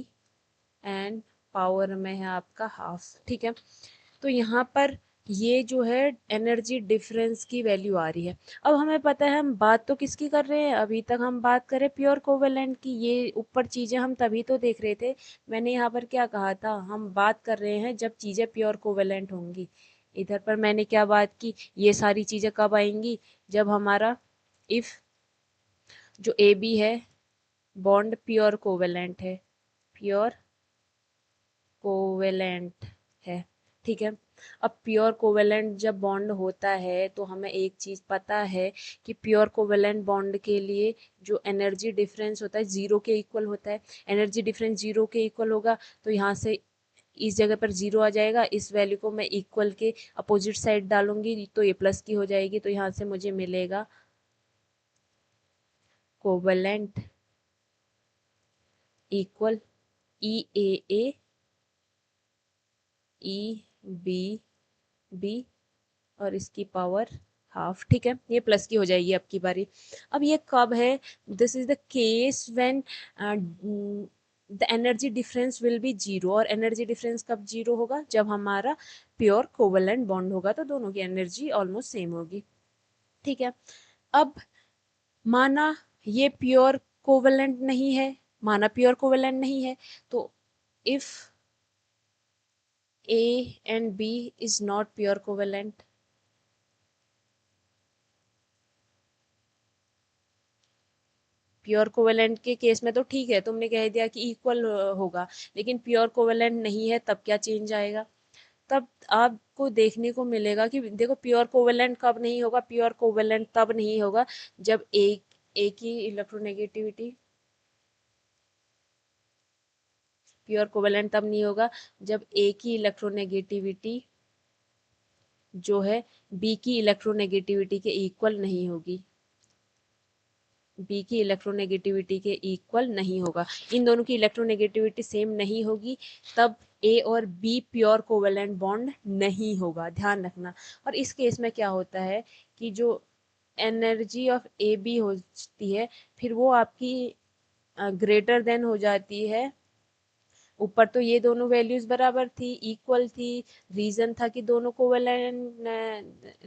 and power में है आपका हाफ, ठीक है। तो यहाँ पर ये जो है एनर्जी डिफरेंस की वैल्यू आ रही है। अब हमें पता है हम बात तो किसकी कर रहे हैं, अभी तक हम बात करें प्योर कोवेलेंट की। ये ऊपर चीज़ें हम तभी तो देख रहे थे, मैंने यहाँ पर क्या कहा था, हम बात कर रहे हैं जब चीज़ें प्योर कोवेलेंट होंगी। इधर पर मैंने क्या बात की, ये सारी चीज़ें कब आएंगी, जब हमारा इफ़ जो ए बी है बॉन्ड प्योर कोवेलेंट है, प्योर कोवेलेंट है, ठीक है। अब प्योर कोवेलेंट जब बॉन्ड होता है तो हमें एक चीज़ पता है कि प्योर कोवेलेंट बॉन्ड के लिए जो एनर्जी डिफरेंस होता है ज़ीरो के इक्वल होता है। एनर्जी डिफरेंस ज़ीरो के इक्वल होगा तो यहाँ से इस जगह पर ज़ीरो आ जाएगा, इस वैल्यू को मैं इक्वल के अपोजिट साइड डालूंगी तो ये प्लस की हो जाएगी, तो यहाँ से मुझे मिलेगा covalent equal E B B और इसकी पावर हाफ, ठीक है, ये प्लस की हो जाएगी अब की बारी। अब ये कब है, this is the case when the energy difference will be zero. और एनर्जी डिफरेंस कब जीरो होगा, जब हमारा प्योर कोवेलेंट बॉन्ड होगा, तो दोनों की एनर्जी ऑलमोस्ट सेम होगी, ठीक है। अब माना ये प्योर कोवेलेंट नहीं है, माना प्योर कोवेलेंट नहीं है, तो if A and B is not pure covalent, pure covalent के केस में तो ठीक है, तुमने कह दिया कि इक्वल होगा, लेकिन प्योर कोवेलेंट नहीं है, तब क्या चेंज आएगा, तब आपको देखने को मिलेगा कि देखो प्योर कोवेलेंट कब नहीं होगा, प्योर कोवेलेंट तब नहीं होगा जब एक ही इलेक्ट्रोनेगेटिविटी, प्योर कोवेलेंट तब नहीं होगा जब एक ही इलेक्ट्रोनेगेटिविटी जो है बी की इलेक्ट्रोनेगेटिविटी के इक्वल नहीं होगी, बी की इलेक्ट्रोनेगेटिविटी के इक्वल नहीं होगा, इन दोनों की इलेक्ट्रोनेगेटिविटी सेम नहीं होगी, तब ए और बी प्योर कोवेलेंट बॉन्ड नहीं होगा, ध्यान रखना। और इस केस में क्या होता है कि जो एनर्जी ऑफ ए बी होती है, फिर वो आपकी ग्रेटर देन हो जाती है, ऊपर तो ये दोनों वैल्यूज बराबर थी, इक्वल थी, रीजन था कि दोनों कोवेलेंट,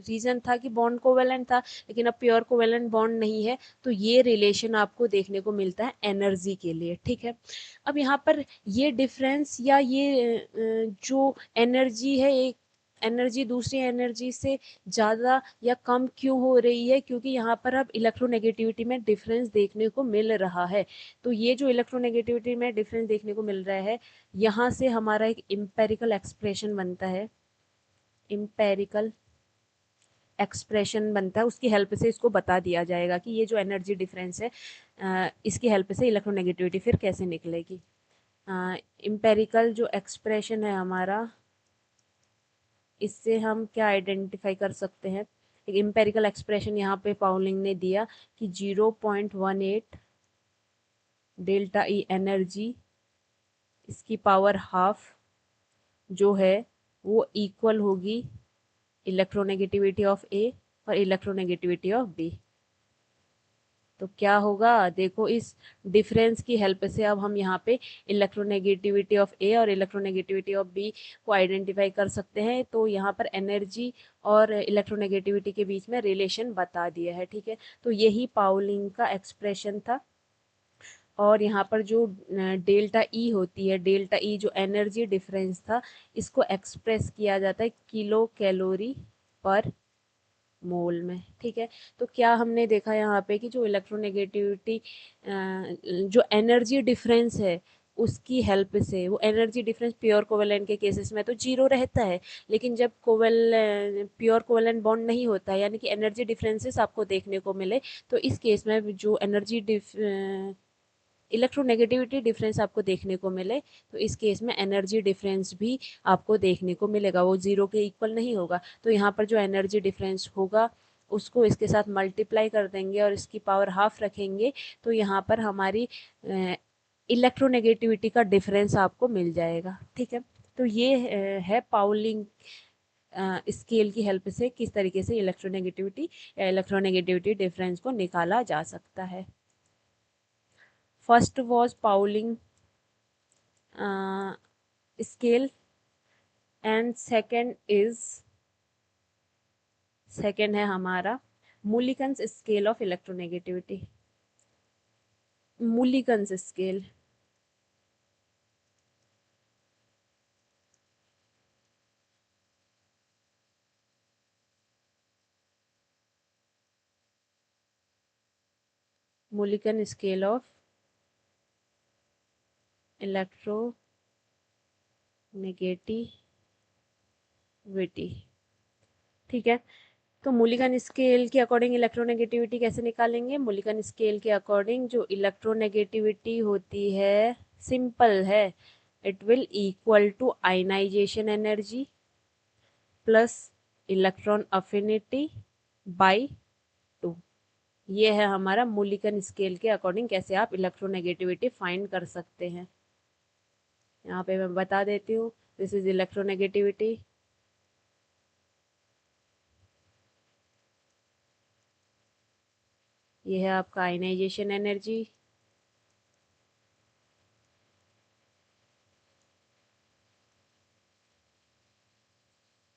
रीजन था कि बॉन्ड कोवेलेंट था, लेकिन अब प्योर कोवेलेंट बॉन्ड नहीं है, तो ये रिलेशन आपको देखने को मिलता है एनर्जी के लिए, ठीक है। अब यहाँ पर ये डिफरेंस या ये जो एनर्जी है, एक एनर्जी दूसरी एनर्जी से ज़्यादा या कम क्यों हो रही है, क्योंकि यहाँ पर अब इलेक्ट्रोनेगेटिविटी में डिफरेंस देखने को मिल रहा है। तो ये जो इलेक्ट्रोनेगेटिविटी में डिफरेंस देखने को मिल रहा है, यहाँ से हमारा एक इम्पेरिकल एक्सप्रेशन बनता है, इम्पेरिकल एक्सप्रेशन बनता है, उसकी हेल्प से इसको बता दिया जाएगा कि ये जो एनर्जी डिफरेंस है, इसकी हेल्प से इलेक्ट्रोनेगेटिविटी फिर कैसे निकलेगी। इम्पेरिकल जो एक्सप्रेशन है हमारा, इससे हम क्या आइडेंटिफाई कर सकते हैं, एक इम्पेरिकल एक्सप्रेशन यहाँ पे पाउलिंग ने दिया कि 0.18 डेल्टा ई एनर्जी, इसकी पावर हाफ जो है वो इक्वल होगी इलेक्ट्रोनेगेटिविटी ऑफ ए और इलेक्ट्रोनेगेटिविटी ऑफ बी। तो क्या होगा, देखो इस डिफरेंस की हेल्प से अब हम यहाँ पे इलेक्ट्रोनेगेटिविटी ऑफ ए और इलेक्ट्रोनेगेटिविटी ऑफ बी को आइडेंटिफाई कर सकते हैं। तो यहाँ पर एनर्जी और इलेक्ट्रोनेगेटिविटी के बीच में रिलेशन बता दिया है, ठीक है। तो यही पाउलिंग का एक्सप्रेशन था। और यहाँ पर जो डेल्टा ई होती है, डेल्टा ई जो एनर्जी डिफरेंस था, इसको एक्सप्रेस किया जाता है किलो कैलोरी पर मोल में, ठीक है। तो क्या हमने देखा यहाँ पे कि जो इलेक्ट्रोनेगेटिविटी, जो एनर्जी डिफरेंस है, उसकी हेल्प से, वो एनर्जी डिफरेंस प्योर कोवेलेंट के केसेस में तो जीरो रहता है, लेकिन जब प्योर कोवेलेंट बॉन्ड नहीं होता है, यानी कि एनर्जी डिफरेंसेस आपको देखने को मिले, तो इस केस में जो एनर्जी इलेक्ट्रोनेगेटिविटी डिफरेंस आपको देखने को मिले, तो इस केस में एनर्जी डिफरेंस भी आपको देखने को मिलेगा, वो जीरो के इक्वल नहीं होगा। तो यहाँ पर जो एनर्जी डिफरेंस होगा उसको इसके साथ मल्टीप्लाई कर देंगे और इसकी पावर हाफ रखेंगे, तो यहाँ पर हमारी इलेक्ट्रोनेगेटिविटी का डिफरेंस आपको मिल जाएगा, ठीक है। तो ये है पाउलिंग स्केल की हेल्प से किस तरीके से इलेक्ट्रोनेगेटिविटी या इलेक्ट्रोनेगेटिविटी डिफरेंस को निकाला जा सकता है। First was Pauling scale, and second है हमारा Mulliken's scale of electronegativity, Mulliken's scale. Mulliken scale of electronegativity, ठीक है। तो मुलिकन स्केल के अकॉर्डिंग इलेक्ट्रोनेगेटिविटी कैसे निकालेंगे, मुलिकन स्केल के अकॉर्डिंग जो इलेक्ट्रोनेगेटिविटी होती है, सिंपल है, it will equal to ionisation energy plus electron affinity by 2। ये है हमारा मुलिकन स्केल के अकॉर्डिंग कैसे आप इलेक्ट्रोनेगेटिविटी फाइंड कर सकते हैं। यहाँ पे मैं बता देती हूँ, दिस इज इलेक्ट्रोनेगेटिविटी, ये है आपका आयनाइजेशन एनर्जी,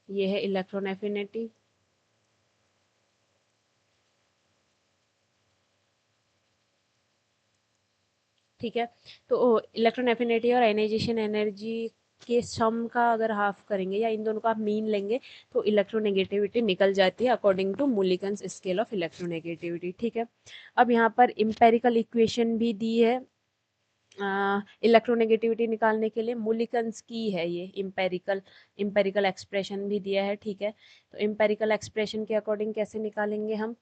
ये है इलेक्ट्रॉन एफिनिटी, ठीक है। तो इलेक्ट्रॉन एफिनिटी और आयनाइजेशन एनर्जी के सम का अगर हाफ करेंगे या इन दोनों का आप मीन लेंगे तो इलेक्ट्रोनेगेटिविटी निकल जाती है according to Mulliken's scale of electronegativity, ठीक है। अब यहाँ पर इम्पेरिकल इक्वेशन भी दी है इलेक्ट्रोनेगेटिविटी निकालने के लिए, मुलिकन्स की है ये इम्पेरिकल इम्पेरिकल एक्सप्रेशन भी दिया है, ठीक है। तो इम्पेरिकल एक्सप्रेशन के अकॉर्डिंग कैसे निकालेंगे हम,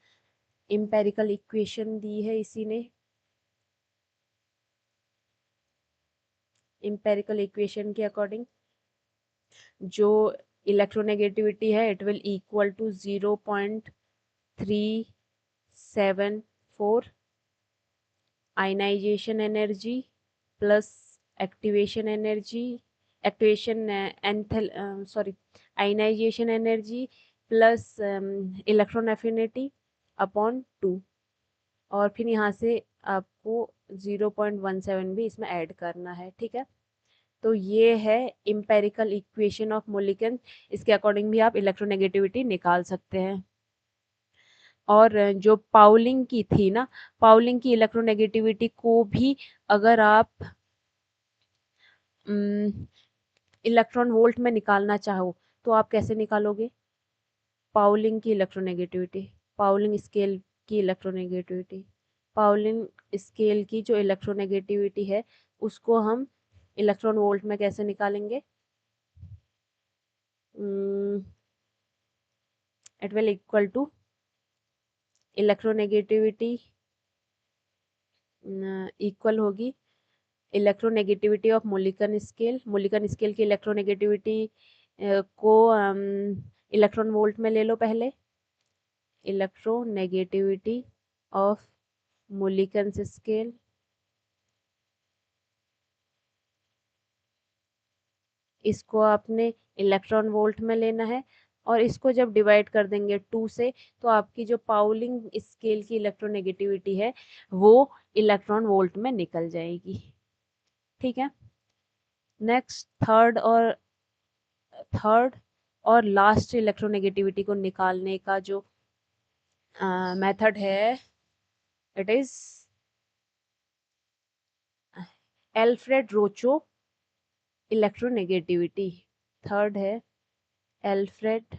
इम्पेरिकल इक्वेशन दी है इसी ने, इम्पेरिकल इक्वेशन के अकॉर्डिंग जो इलेक्ट्रोनेगेटिविटी है it will equal to 0.374 ionisation energy plus activation energy, activation enthalpy sorry ionisation energy plus electron affinity upon 2, और फिर यहाँ से आपको 0.17 भी इसमें ऐड करना है, ठीक है। तो ये है इम्पेरिकल इक्वेशन ऑफ मोलिकन, इसके अकॉर्डिंग भी आप इलेक्ट्रोनेगेटिविटी निकाल सकते हैं। और जो पाउलिंग की थी ना, पाउलिंग की इलेक्ट्रोनेगेटिविटी को भी अगर आप इलेक्ट्रॉन वोल्ट में निकालना चाहो तो आप कैसे निकालोगे, पाउलिंग की इलेक्ट्रोनेगेटिविटी, पाउलिंग स्केल की इलेक्ट्रोनेगेटिविटी, पाउलिंग स्केल की जो इलेक्ट्रोनेगेटिविटी है उसको हम इलेक्ट्रॉन वोल्ट में कैसे निकालेंगे, it will equal to electronegativity equal होगी electronegativity of Mulliken scale, Mulliken scale की इलेक्ट्रोनेगेटिविटी को इलेक्ट्रॉन वोल्ट में ले लो पहले, इलेक्ट्रोनेगेटिविटी ऑफ मोलिकन स्केल इसको आपने इलेक्ट्रॉन वोल्ट में लेना है, और इसको जब डिवाइड कर देंगे 2 से तो आपकी जो पाउलिंग स्केल की इलेक्ट्रोनेगेटिविटी है वो इलेक्ट्रॉन वोल्ट में निकल जाएगी, ठीक है। नेक्स्ट थर्ड और लास्ट इलेक्ट्रोनेगेटिविटी को निकालने का जो मेथड है it is Allred Rochow electronegativity, third है Allred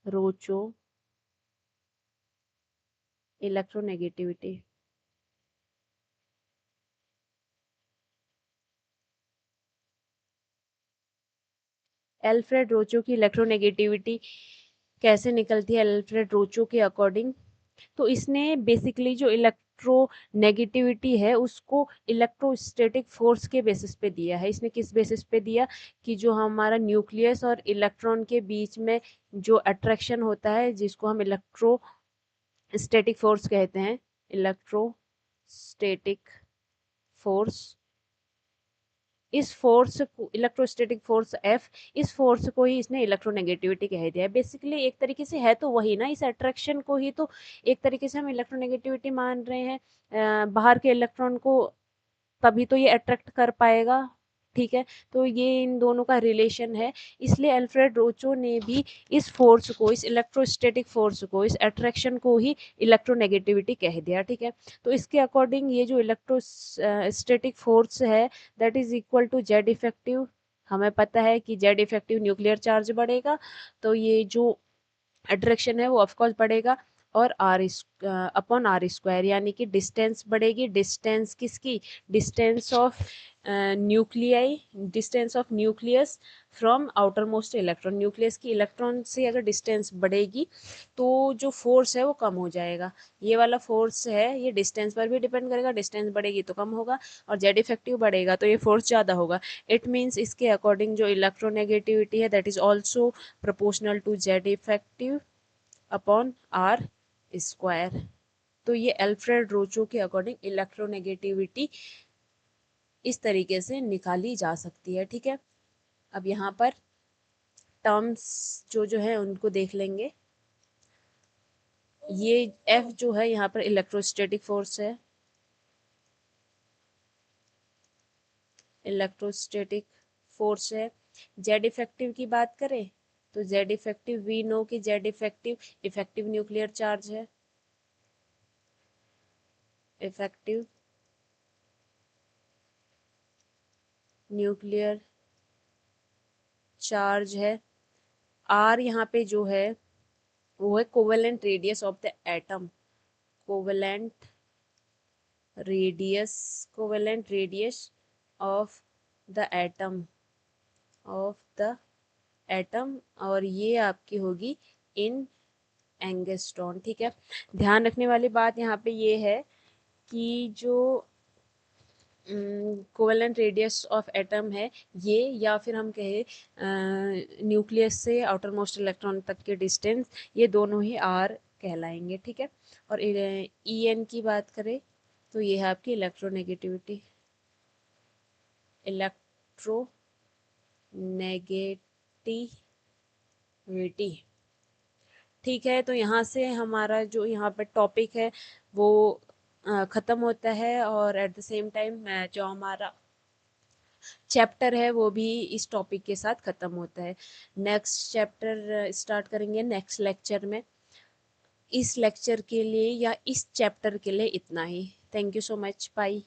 Rochow electronegativity. Allred Rochow की इलेक्ट्रोनेगेटिविटी कैसे निकलती है एल्फ्रेड रोचो के अकॉर्डिंग, तो इसने बेसिकली जो इलेक्ट्रोनेगेटिविटी है उसको इलेक्ट्रोस्टैटिक फोर्स के बेसिस पे दिया है। इसने किस बेसिस पे दिया कि जो हमारा न्यूक्लियस और इलेक्ट्रॉन के बीच में जो अट्रैक्शन होता है जिसको हम इलेक्ट्रोस्टैटिक फोर्स कहते हैं, इलेक्ट्रोस्टैटिक फोर्स, इस फोर्स को इलेक्ट्रोस्टैटिक फोर्स एफ, इस फोर्स को ही इसने इलेक्ट्रोनेगेटिविटी कह दिया है। बेसिकली एक तरीके से है तो वही ना, इस अट्रैक्शन को ही तो एक तरीके से हम इलेक्ट्रोनेगेटिविटी मान रहे हैं। बाहर के इलेक्ट्रॉन को तभी तो ये अट्रैक्ट कर पाएगा, ठीक है। तो ये इन दोनों का रिलेशन है, इसलिए अल्फ्रेड रोचो ने भी इस फोर्स को, इस इलेक्ट्रोस्टैटिक फोर्स को, इस अट्रैक्शन को ही इलेक्ट्रोनेगेटिविटी कह दिया, ठीक है। तो इसके अकॉर्डिंग ये जो इलेक्ट्रोस्टैटिक फोर्स है that is equal to Z effective, हमें पता है कि जेड इफेक्टिव न्यूक्लियर चार्ज बढ़ेगा तो ये जो अट्रैक्शन है वो ऑफकोर्स बढ़ेगा, और आर अपॉन आर स्क्वायर, यानी कि डिस्टेंस बढ़ेगी, डिस्टेंस किसकी, distance of nuclei, distance of nucleus from outer most electron, nucleus की इलेक्ट्रॉन से अगर डिस्टेंस बढ़ेगी तो जो फोर्स है वो कम हो जाएगा। ये वाला फोर्स है ये डिस्टेंस पर भी डिपेंड करेगा, डिस्टेंस बढ़ेगी तो कम होगा, और जेड इफेक्टिव बढ़ेगा तो ये फोर्स ज़्यादा होगा। इट मीन्स इसके अकॉर्डिंग जो इलेक्ट्रोनेगेटिविटी है that is also proportional to Z effective upon R square. तो ये अल्फ्रेड रोचो के अकॉर्डिंग इलेक्ट्रोनेगेटिविटी इस तरीके से निकाली जा सकती है, ठीक है। अब यहाँ पर टर्म्स जो जो है उनको देख लेंगे। ये एफ जो है यहाँ पर इलेक्ट्रोस्टैटिक फोर्स है, इलेक्ट्रोस्टैटिक फोर्स है। जेड इफेक्टिव की बात करें तो जेड इफेक्टिव, वी नो कि Z effective effective nuclear charge है, इफेक्टिव न्यूक्लियर चार्ज है। आर यहाँ पे जो है वो है covalent radius of the atom, covalent radius, covalent radius of the atom, of the atom, और ये आपकी होगी इन एंगस्ट्रॉन। ठीक है, ध्यान रखने वाली बात यहाँ पे ये है कि जो कोवेलेंट रेडियस ऑफ एटम है ये, या फिर हम कहें न्यूक्लियस से आउटर मोस्ट इलेक्ट्रॉन तक के डिस्टेंस, ये दोनों ही आर कहलाएंगे। ठीक है, और ई एन की बात करें तो ये है आपकी इलेक्ट्रोनेगेटिविटी, इलेक्ट्रोनेगेटिविटी। ठीक है, तो यहाँ से हमारा जो यहाँ पर टॉपिक है वो ख़त्म होता है, और एट द सेम टाइम जो हमारा चैप्टर है वो भी इस टॉपिक के साथ ख़त्म होता है। नेक्स्ट चैप्टर स्टार्ट करेंगे नेक्स्ट लेक्चर में। इस लेक्चर के लिए या इस चैप्टर के लिए इतना ही। Thank you so much, bye.